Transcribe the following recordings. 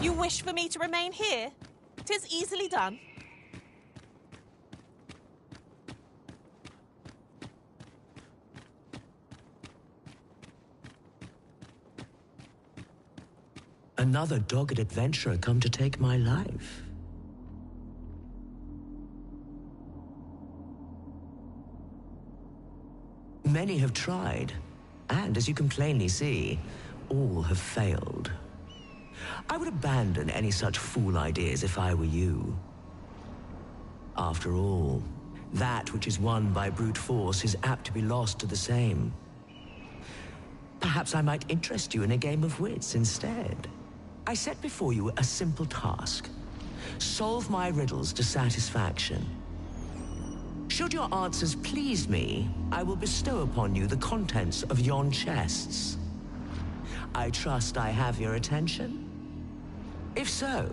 You wish for me to remain here? 'Tis easily done. Another dogged adventurer come to take my life. Many have tried, and as you can plainly see, all have failed. I would abandon any such fool ideas if I were you. After all, that which is won by brute force is apt to be lost to the same. Perhaps I might interest you in a game of wits instead. I set before you a simple task. Solve my riddles to satisfaction. Should your answers please me, I will bestow upon you the contents of yon chests. I trust I have your attention? If so,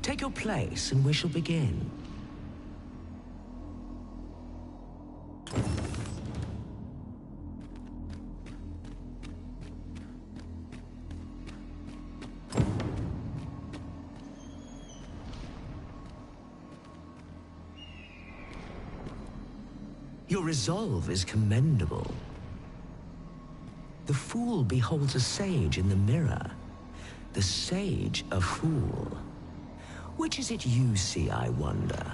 take your place and we shall begin. Your resolve is commendable. The fool beholds a sage in the mirror. The sage a fool. Which is it you see, I wonder?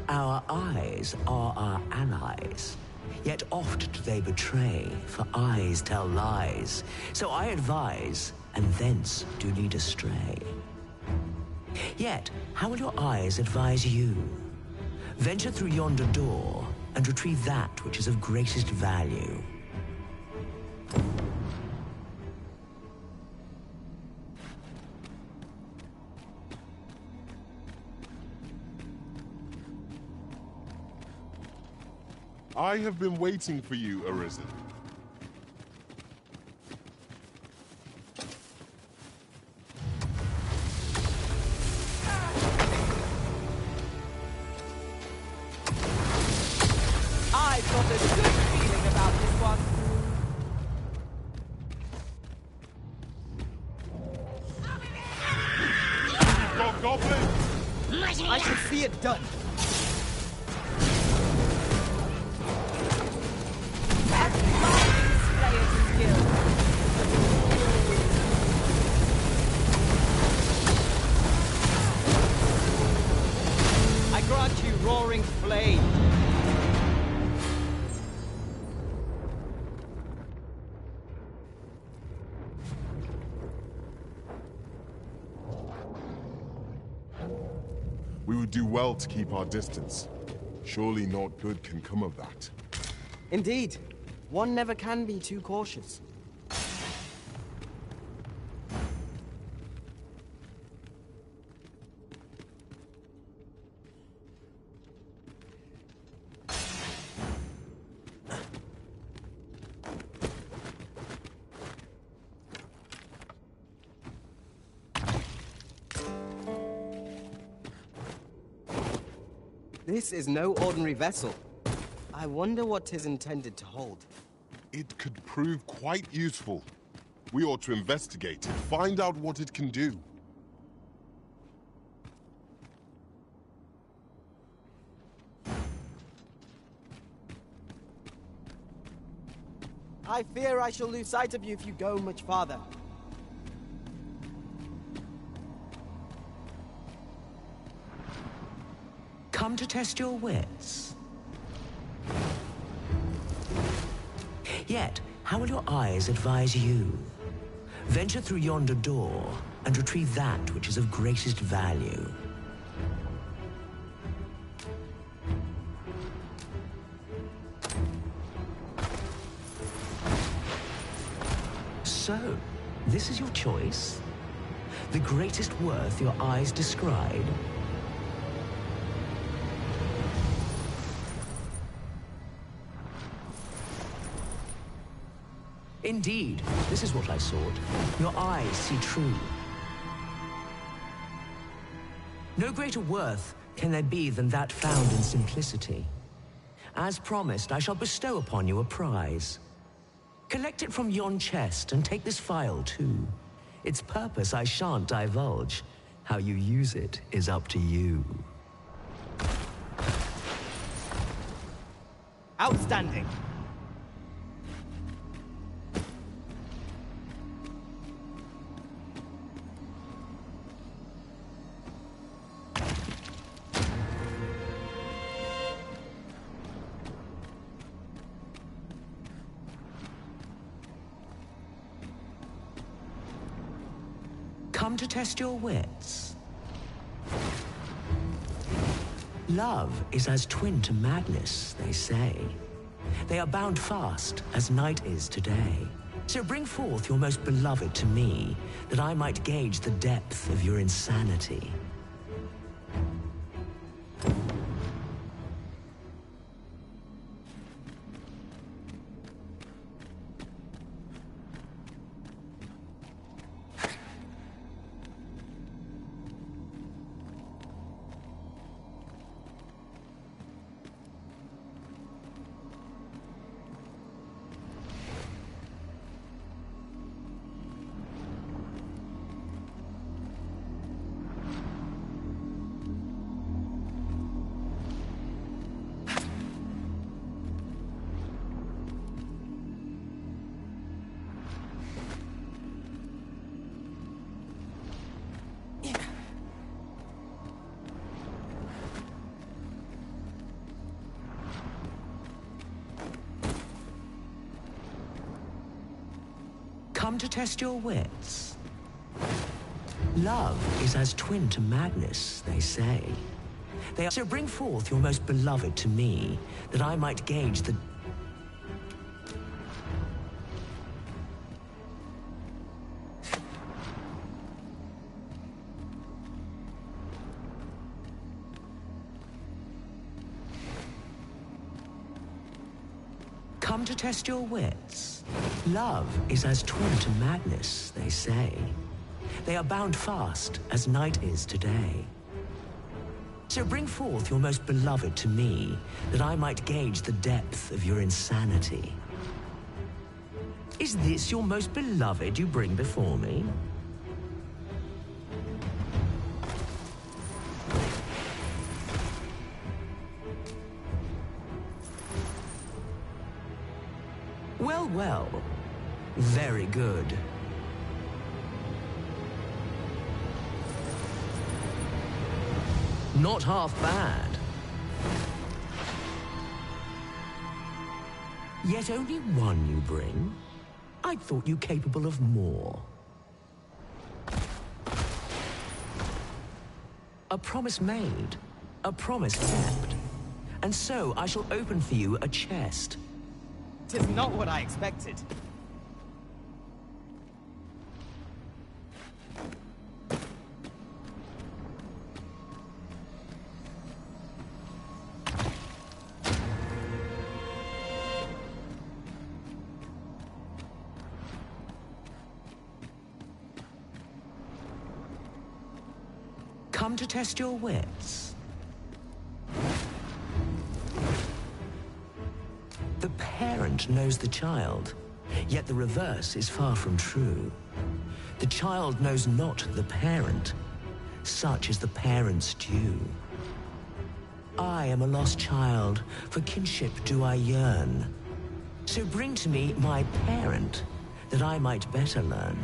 Our eyes are our allies. Yet oft do they betray, for eyes tell lies. So I advise, and thence do lead astray. Yet, how will your eyes advise you? Venture through yonder door, and retrieve that which is of greatest value. I have been waiting for you, Arisen. I've got a good feeling about this one. You've got goblins! I should see it done. I grant you roaring flame. We would do well to keep our distance. Surely naught good can come of that. Indeed. One never can be too cautious. This is no ordinary vessel. I wonder what 'tis intended to hold. It could prove quite useful. We ought to investigate it, find out what it can do. I fear I shall lose sight of you if you go much farther. Come to test your wits. Yet, how will your eyes advise you? Venture through yonder door, and retrieve that which is of greatest value. So, this is your choice? The greatest worth your eyes descried? Indeed, this is what I sought. Your eyes see true. No greater worth can there be than that found in simplicity. As promised, I shall bestow upon you a prize. Collect it from yon chest and take this file too. Its purpose I shan't divulge. How you use it is up to you. Outstanding. Come to test your wits. Love is as twin to madness, they say. They are bound fast, as night is today. So bring forth your most beloved to me, that I might gauge the depth of your insanity. Come to test your wits. Love is as twin to madness, they say. They are so bring forth your most beloved to me, that I might gauge the... Come to test your wits. Love is as twin to madness, they say. They are bound fast, as night is today. So bring forth your most beloved to me, that I might gauge the depth of your insanity. Is this your most beloved you bring before me? Well, well. Very good. Not half bad. Yet only one you bring? I thought you capable of more. A promise made, a promise kept. And so I shall open for you a chest. 'Tis not what I expected. Come to test your wits. The parent knows the child, yet the reverse is far from true. The child knows not the parent. Such is the parent's due. I am a lost child, for kinship do I yearn. So bring to me my parent, that I might better learn.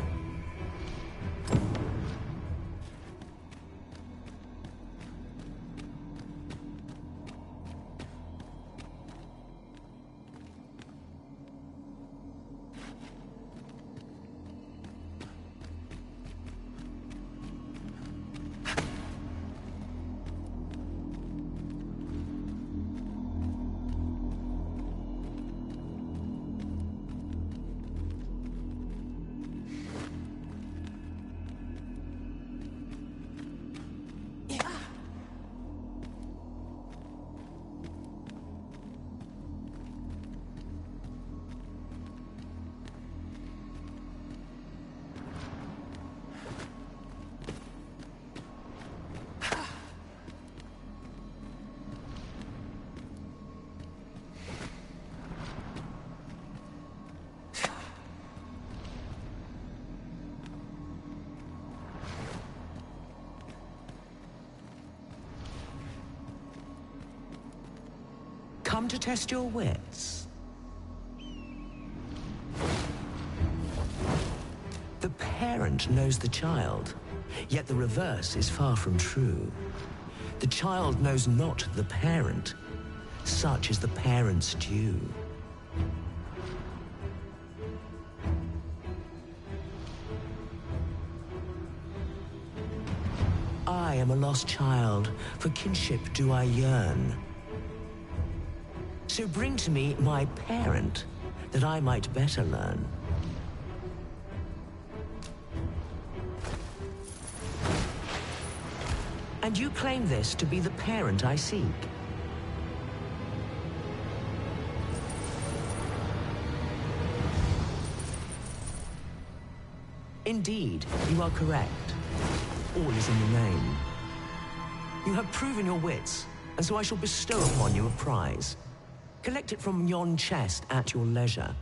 Come to test your wits. The parent knows the child, yet the reverse is far from true. The child knows not the parent. Such is the parent's due. I am a lost child, for kinship do I yearn. So bring to me my parent, that I might better learn. And you claim this to be the parent I seek. Indeed, you are correct. All is in the name. You have proven your wits, and so I shall bestow upon you a prize. Collect it from yon chest at your leisure.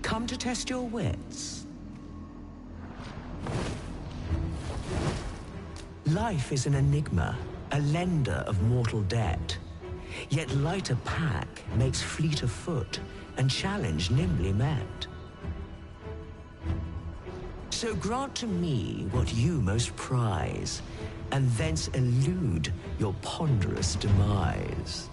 Come to test your wits. Life is an enigma, a lender of mortal debt. Yet lighter pack makes fleeter foot, and challenge nimbly met. So grant to me what you most prize, and thence elude your ponderous demise.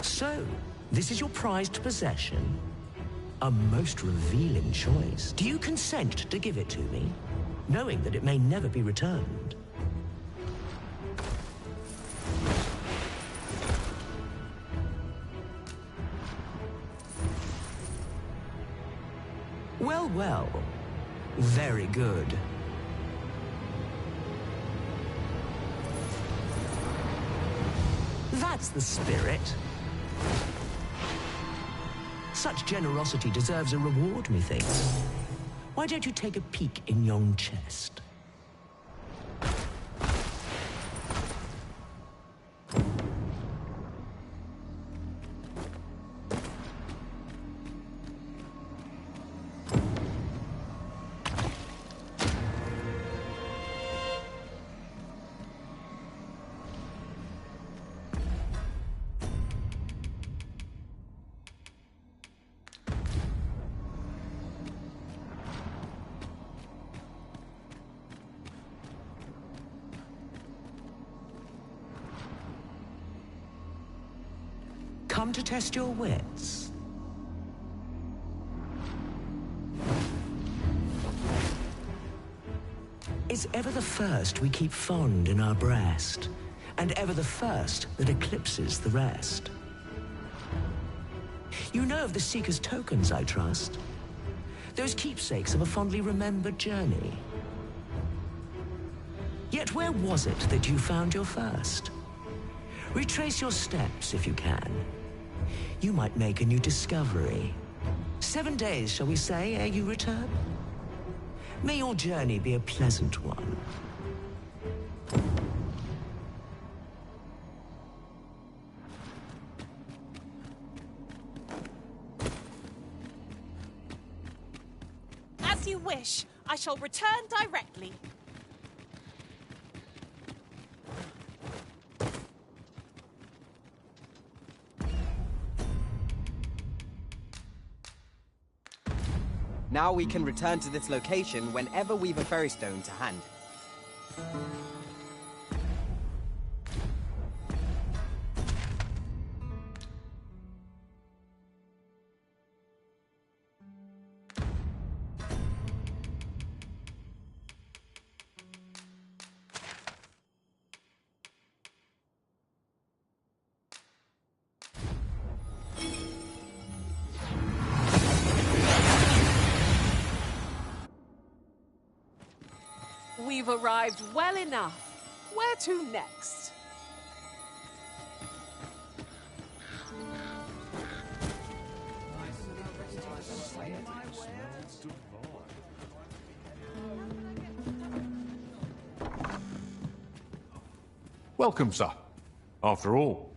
So, this is your prized possession? A most revealing choice. Do you consent to give it to me, knowing that it may never be returned? Well, well. Very good. That's the spirit. Such generosity deserves a reward, methinks. Why don't you take a peek in yon chest? Come to test your wits. Is ever the first we keep fond in our breast, and ever the first that eclipses the rest? You know of the Seeker's tokens, I trust? Those keepsakes of a fondly remembered journey. Yet where was it that you found your first? Retrace your steps if you can. You might make a new discovery. 7 days, shall we say, ere you return? May your journey be a pleasant one. As you wish. I shall return directly. Now we can return to this location whenever we've a ferry stone to hand. We've arrived well enough. Where to next? Welcome, sir. After all,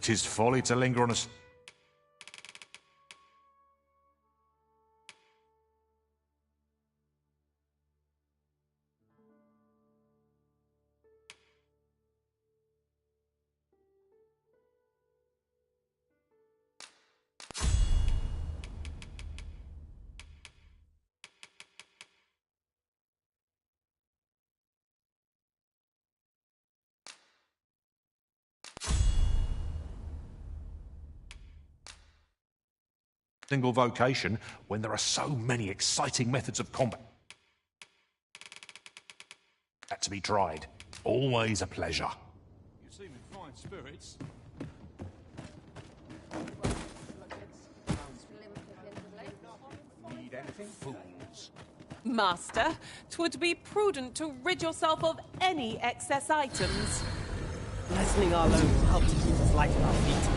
'tis folly to linger on a... single vocation when there are so many exciting methods of combat to be tried. Always a pleasure. You seem in fine spirits. Need anything? Fools. Master, 'twould be prudent to rid yourself of any excess items. Lessening our load will help to keep us light on our feet.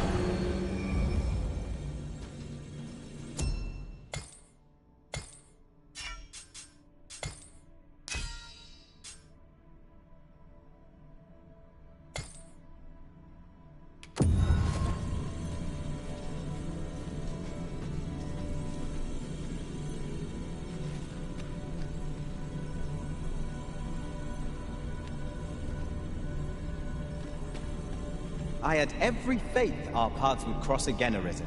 I had every faith our paths would cross again, Arisen.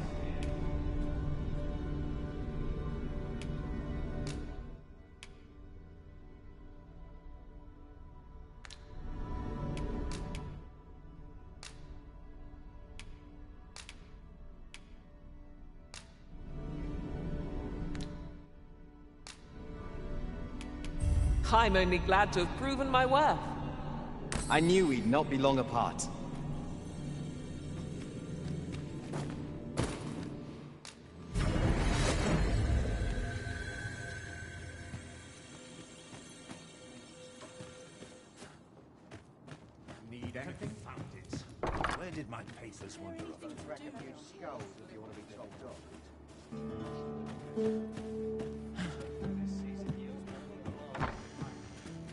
I'm only glad to have proven my worth. I knew we'd not be long apart. Need anything? Found it. Where did my faithless wander off?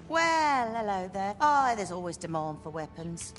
Well, hello there. Oh, there's always demand for weapons.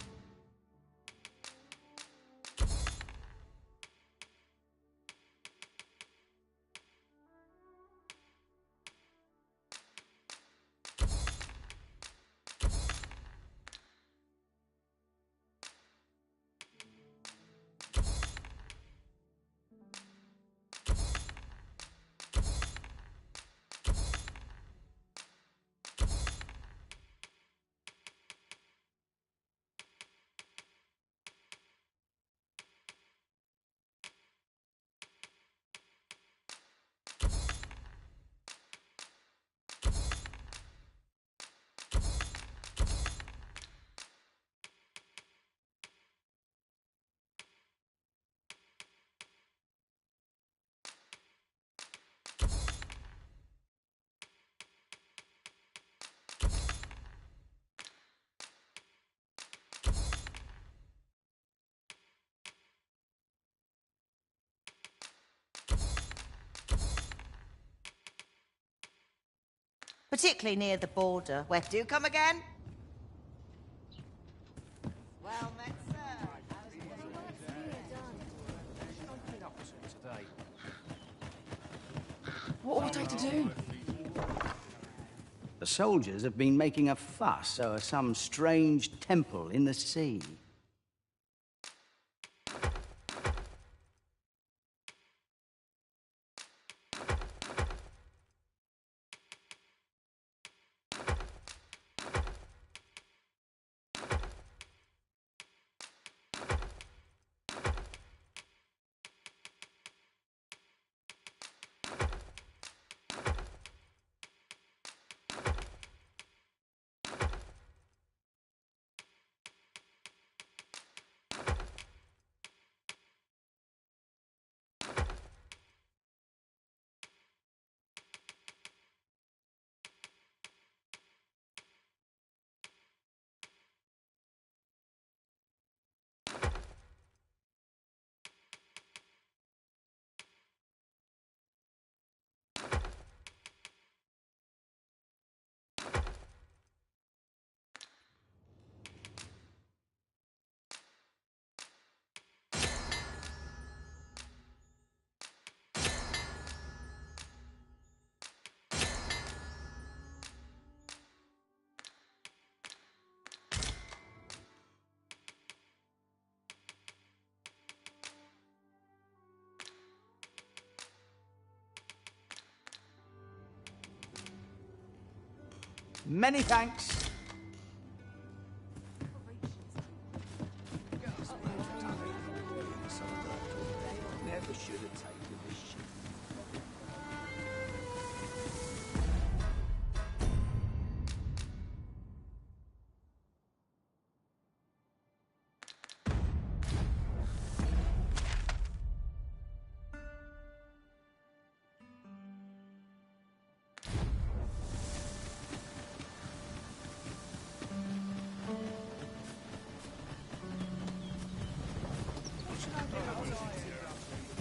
Particularly near the border. Where do you come again? Well met, sir. What ought I to do? soldiers have been making a fuss over some strange temple in the sea. Many thanks. Never should have taken this shit.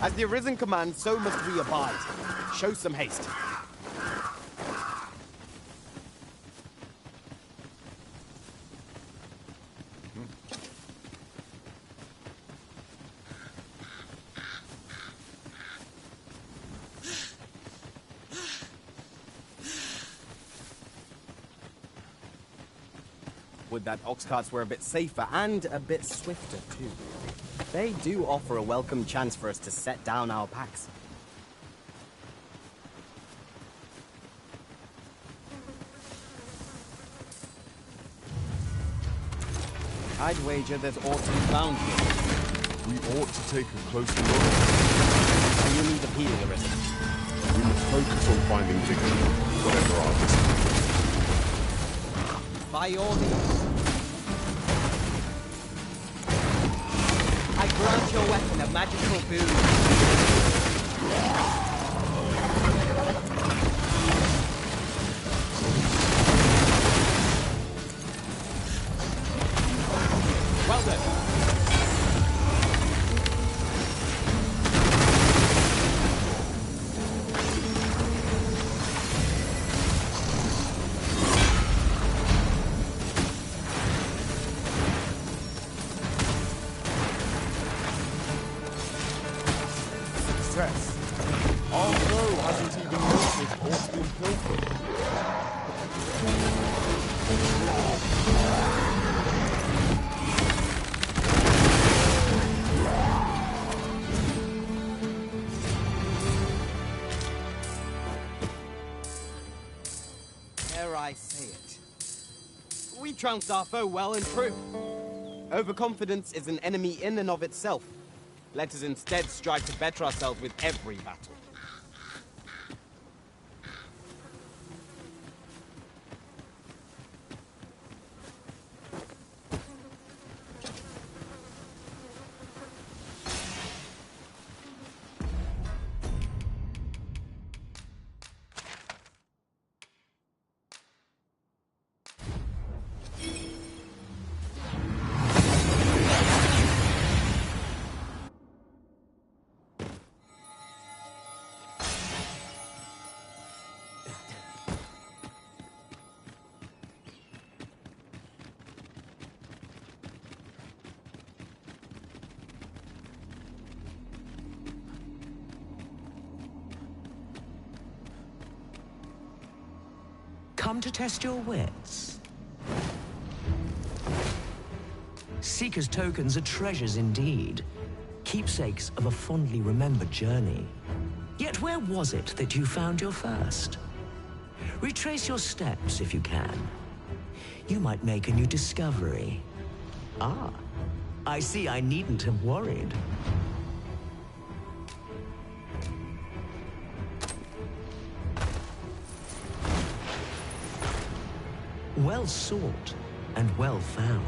As the Arisen commands, so must we abide. Show some haste. Would that ox carts were a bit safer and a bit swifter too. They do offer a welcome chance for us to set down our packs. I'd wager there's autumn found here. We ought to take a closer look. And you need a healing, Arisen. We must focus on finding victory, whatever our risk. By all means. I grant your weapon a magical boon. Well done. Success. Our foe hasn't even noticed what's been pilfered. Dare I say it? We trounced our foe well and true. Overconfidence is an enemy in and of itself. Let us instead strive to better ourselves with every battle. Come to test your wits? Seeker's tokens are treasures indeed, keepsakes of a fondly remembered journey. Yet where was it that you found your first? Retrace your steps if you can. You might make a new discovery. Ah, I see I needn't have worried. Well sought and well found.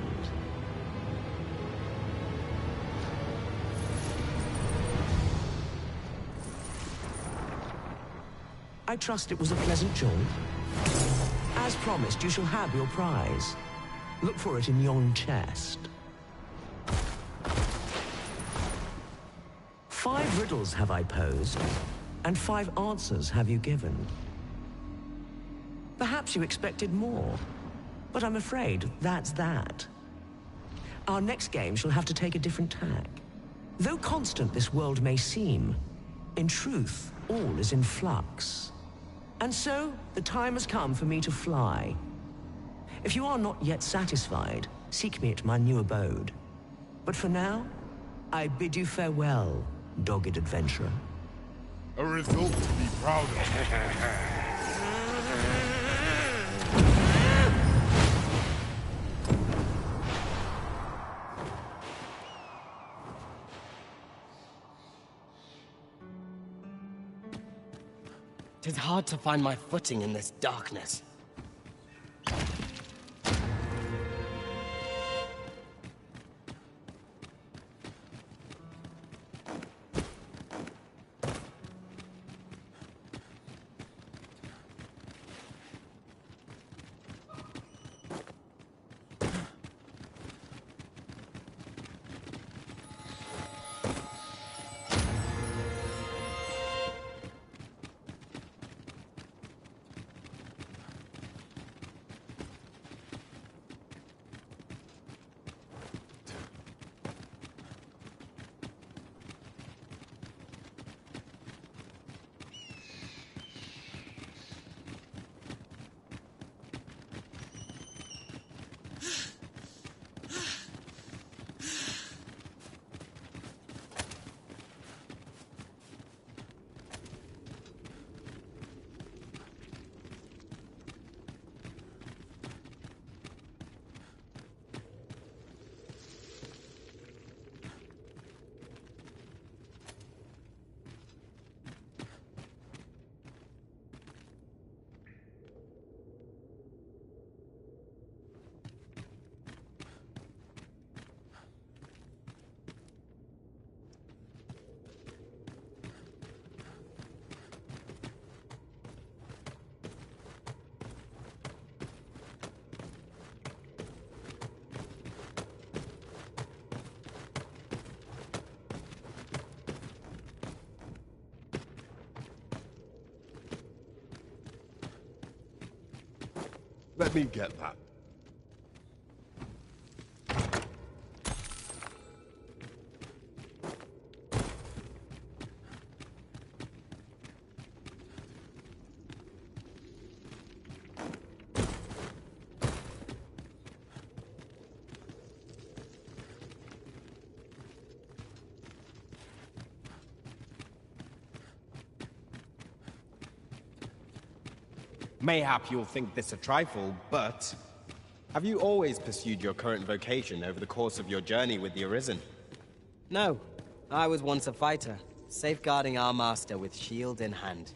I trust it was a pleasant jaunt. As promised, you shall have your prize. Look for it in yon chest. 5 riddles have I posed, and 5 answers have you given. Perhaps you expected more, but I'm afraid that's that. Our next game shall have to take a different tack. Though constant this world may seem, in truth, all is in flux. And so, the time has come for me to fly. If you are not yet satisfied, seek me at my new abode. But for now, I bid you farewell, dogged adventurer. A result to be proud of. Tis hard to find my footing in this darkness. Let me get that. Mayhap you'll think this a trifle, but... have you always pursued your current vocation over the course of your journey with the Arisen? No. I was once a fighter, safeguarding our master with shield in hand.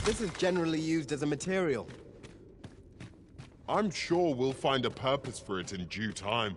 This is generally used as a material. I'm sure we'll find a purpose for it in due time.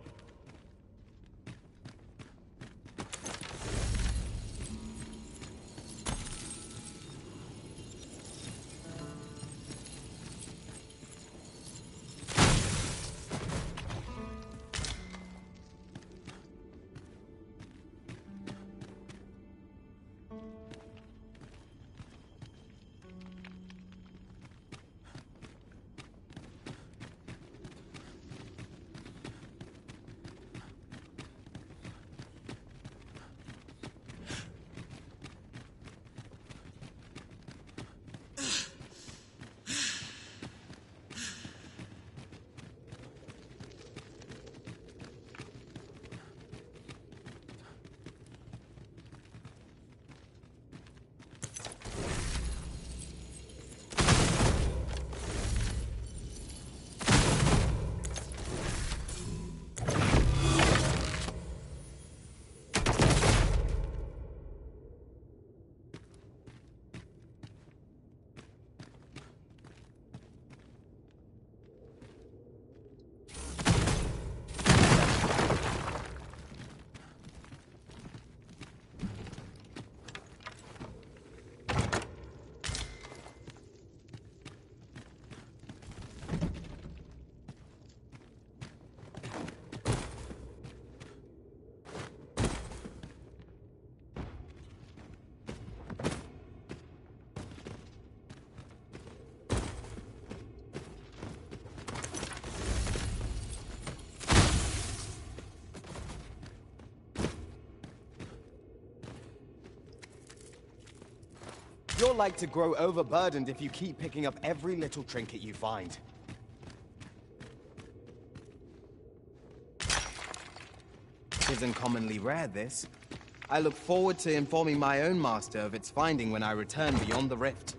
You're like to grow overburdened if you keep picking up every little trinket you find. Isn't commonly rare, this. I look forward to informing my own master of its finding when I return beyond the rift.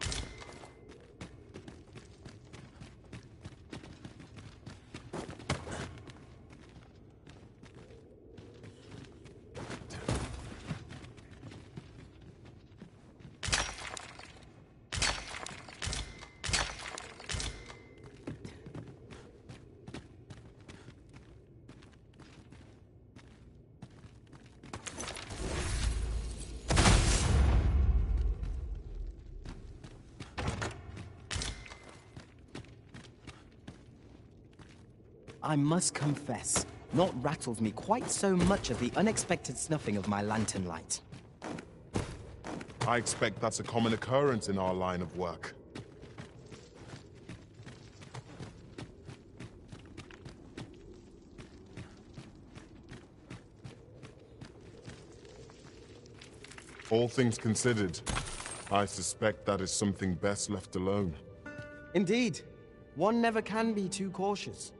I must confess, naught rattles me quite so much as the unexpected snuffing of my lantern light. I expect that's a common occurrence in our line of work. All things considered, I suspect that is something best left alone. Indeed. One never can be too cautious.